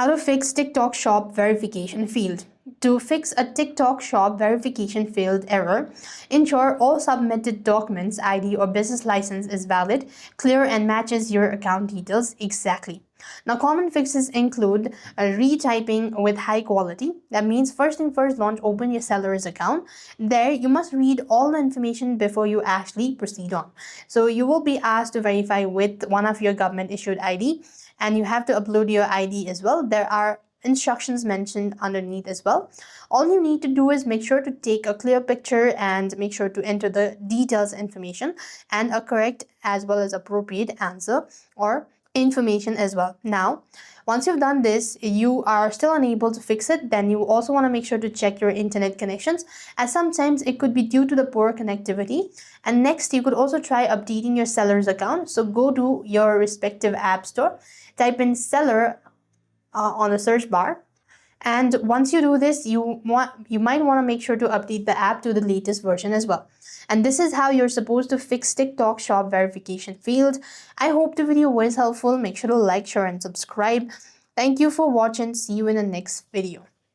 How to fix TikTok shop verification field. To fix a TikTok shop verification field error, ensure all submitted documents, ID or business license is valid, clear and matches your account details exactly. Now, common fixes include retyping with high quality. That means first thing first, launch open your seller's account. There, you must read all the information before you actually proceed on. So you will be asked to verify with one of your government issued ID, and you have to upload your ID as well. There are instructions mentioned underneath as well. All you need to do is make sure to take a clear picture and make sure to enter the details information and a correct as well as appropriate answer or information as well. Now, once you've done this, you are still unable to fix it, then you also want to make sure to check your internet connections, as sometimes it could be due to the poor connectivity. And next, you could also try updating your seller's account. So go to your respective app store, type in seller on the search bar, and once you do this, you might want to make sure to update the app to the latest version as well. And this is how you're supposed to fix TikTok shop verification field. I hope the video was helpful. Make sure to like, share and subscribe. Thank you for watching. See you in the next video.